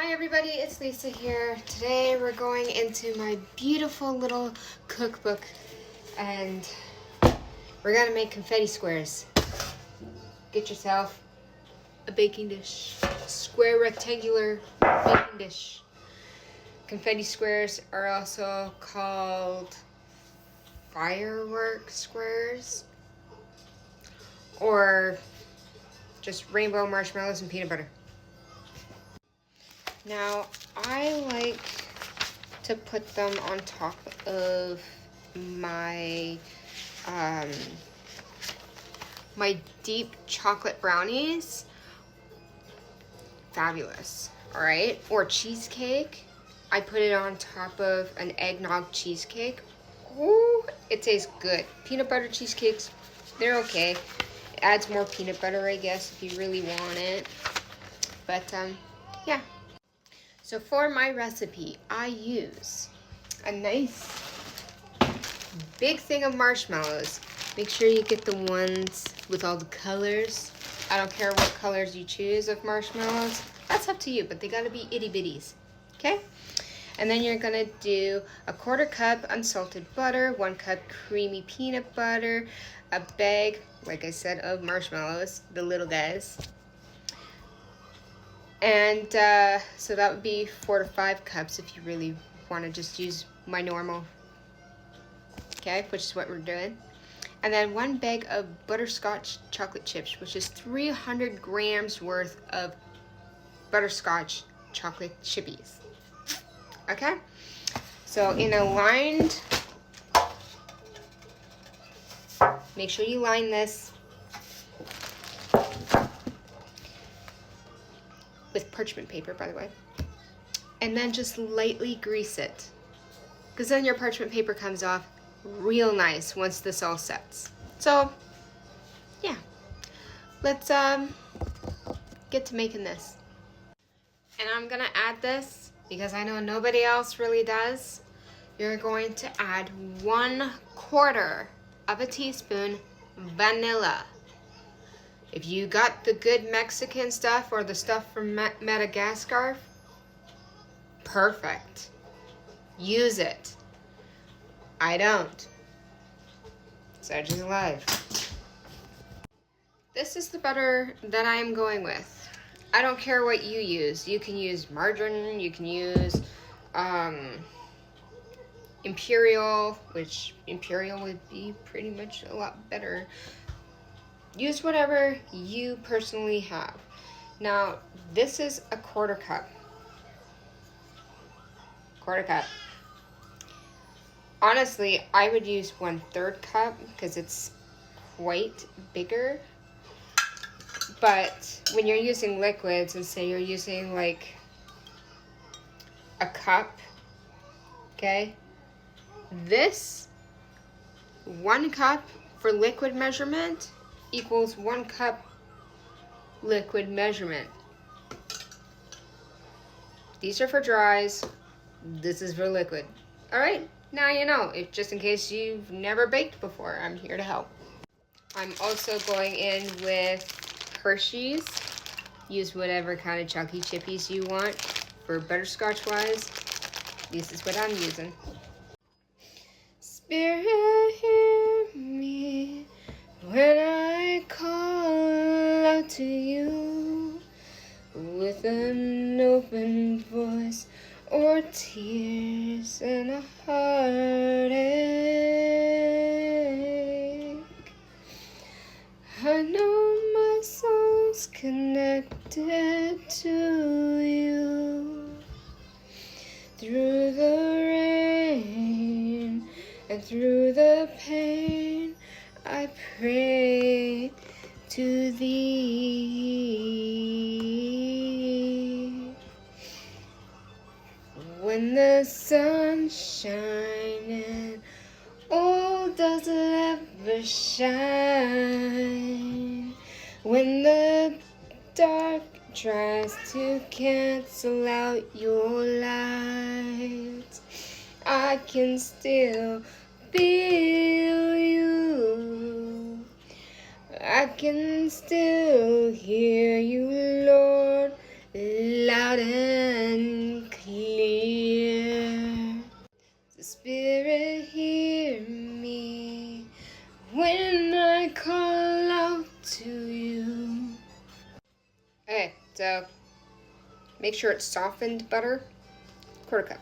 Hi everybody, it's Lisa here. Today we're going into my beautiful little cookbook and we're gonna make confetti squares. Get yourself a baking dish, square rectangular baking dish. Confetti squares are also called firework squares or just rainbow marshmallows and peanut butter. Now, I like to put them on top of my my deep chocolate brownies. Fabulous, all right? Or cheesecake. I put it on top of an eggnog cheesecake. Ooh, it tastes good. Peanut butter cheesecakes, they're okay. It adds more peanut butter, I guess, if you really want it. But, yeah. So for my recipe, I use a nice big thing of marshmallows. Make sure you get the ones with all the colors. I don't care what colors you choose of marshmallows. That's up to you, but they gotta be itty bitties, okay? And then you're gonna do a 1/4 cup unsalted butter, 1 cup creamy peanut butter, a bag, like I said, of marshmallows, the little guys. And so that would be 4 to 5 cups if you really want to just use my normal, okay, which is what we're doing. And then 1 bag of butterscotch chocolate chips, which is 300 grams worth of butterscotch chocolate chippies. Okay, so in a lined, make sure you line this with parchment paper, by the way, and then just lightly grease it, because then your parchment paper comes off real nice once this all sets. So yeah, let's get to making this. And I'm gonna add this because I know nobody else really does. You're going to add 1/4 of a teaspoon vanilla. If you got the good Mexican stuff or the stuff from Madagascar, perfect. Use it. I don't. Such is life. This is the butter that I am going with. I don't care what you use. You can use margarine, you can use Imperial, which Imperial would be pretty much a lot better. Use whatever you personally have. Now, this is a 1/4 cup. 1/4 cup. Honestly, I would use 1/3 cup because it's quite bigger. But when you're using liquids, and say you're using like a cup, okay? This 1 cup for liquid measurement equals 1 cup liquid measurement. These are for dries. This is for liquid. All right, now you know. If just in case you've never baked before, I'm here to help. I'm also going in with Hershey's. Use whatever kind of chunky chippies you want. For butterscotch wise, this is what I'm using. Spirit, hear me when I call out to you with an open voice or tears and a heartache. I know my soul's connected to you through the rain and through the pain. I pray to thee. When the sun's shining, oh, does it ever shine? When the dark tries to cancel out your light, I can still feel you. I can still hear you, Lord, loud and make sure it's softened butter, 1/4 cup.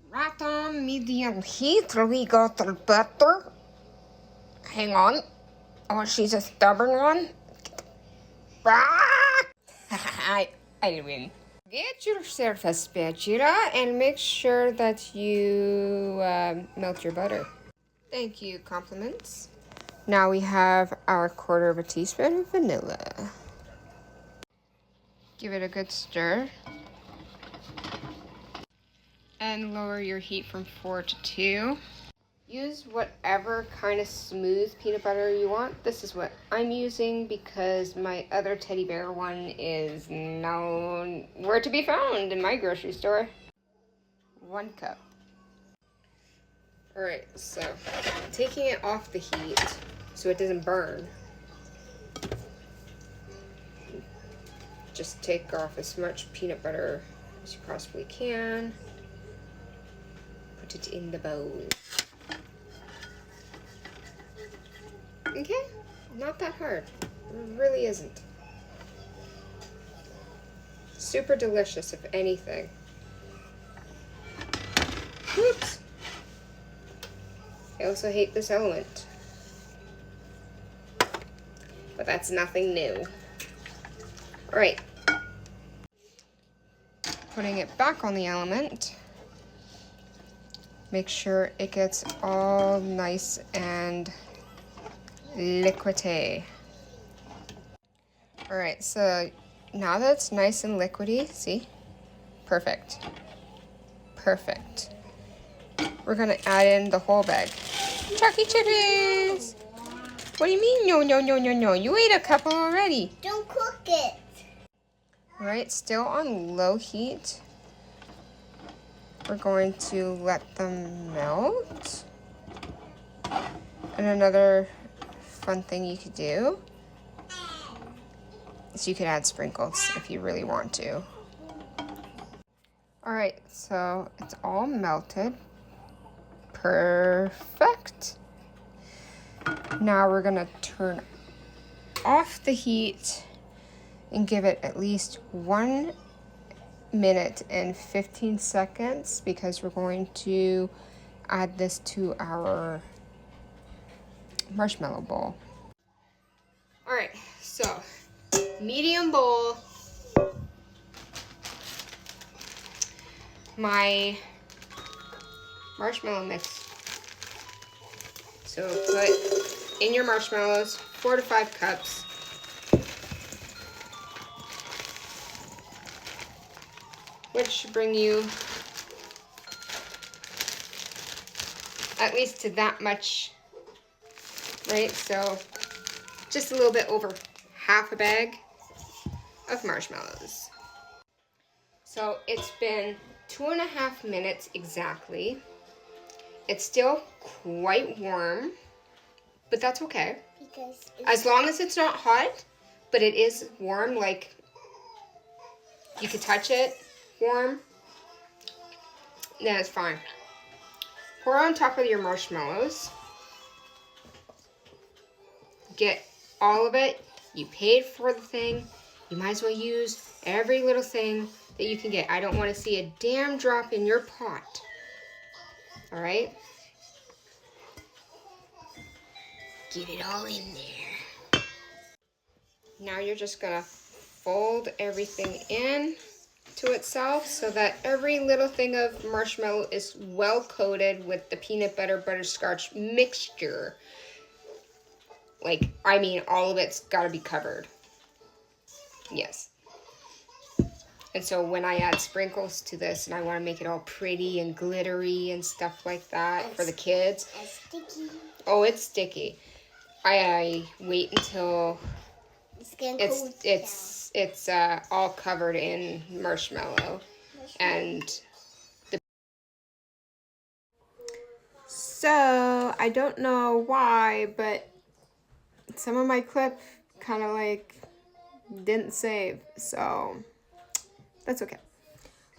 Right on medium heat, we got the butter. Hang on. Oh, she's a stubborn one. I win. Get yourself a spatula and make sure that you melt your butter. Thank you, compliments. Now we have our 1/4 teaspoon of vanilla. Give it a good stir. And lower your heat from 4 to 2. Use whatever kind of smooth peanut butter you want. This is what I'm using because my other teddy bear one is nowhere to be found in my grocery store. 1 cup. Alright, so taking it off the heat so it doesn't burn. Just take off as much peanut butter as you possibly can. Put it in the bowl. Okay, not that hard. It really isn't. Super delicious, if anything. Whoops! I also hate this element. But that's nothing new. Alright. Putting it back on the element. Make sure it gets all nice and liquidy. Alright, so now that it's nice and liquidy, see? Perfect. Perfect. We're gonna add in the whole bag. Chucky chippies! What do you mean? No. You ate a couple already. Don't cook it. Alright, still on low heat. We're going to let them melt. And another fun thing you could do is you could add sprinkles if you really want to. Alright, so it's all melted. Perfect. Now we're gonna turn off the heat and give it at least 1 minute and 15 seconds because we're going to add this to our marshmallow bowl. Alright, so medium bowl. My marshmallow mix. So put in your marshmallows 4 to 5 cups. Which should bring you at least to that much, right? So just a little bit over half a bag of marshmallows. So it's been 2.5 minutes exactly. It's still quite warm, but that's okay. Because as long as it's not hot, but it is warm, like you could touch it, warm, then it's fine. Pour on top of your marshmallows. Get all of it. You paid for the thing. You might as well use every little thing that you can get. I don't want to see a damn drop in your pot. All right? Get it all in there. Now you're just gonna fold everything in to itself so that every little thing of marshmallow is well coated with the peanut butter butterscotch mixture. Like, I mean, all of it's gotta be covered. Yes. And so when I add sprinkles to this and I want to make it all pretty and glittery and stuff like that for the kids. It's sticky. Oh, it's sticky. I wait until it's all covered in marshmallow. And so I don't know why, but some of my clip kind of like didn't save, so that's okay.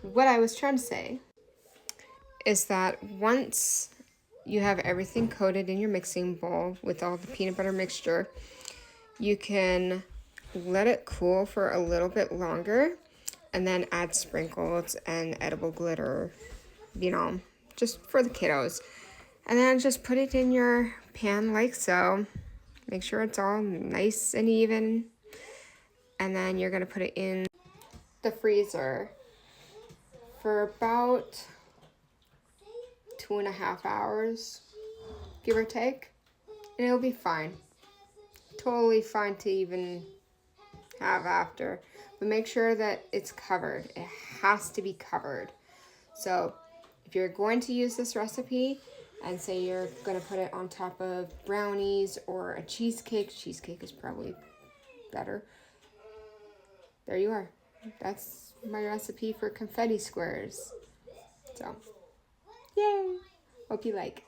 What I was trying to say is that once you have everything coated in your mixing bowl with all the peanut butter mixture, you can let it cool for a little bit longer, and then add sprinkles and edible glitter, you know, just for the kiddos. And then just put it in your pan like so. Make sure it's all nice and even. And then you're gonna put it in the freezer for about 2.5 hours, give or take, and it'll be fine. Totally fine to even have after, but make sure that it's covered. It has to be covered. So if you're going to use this recipe and say you're going to put it on top of brownies or a cheesecake is probably better. There you are. That's my recipe for confetti squares. So, yay! Hope you like.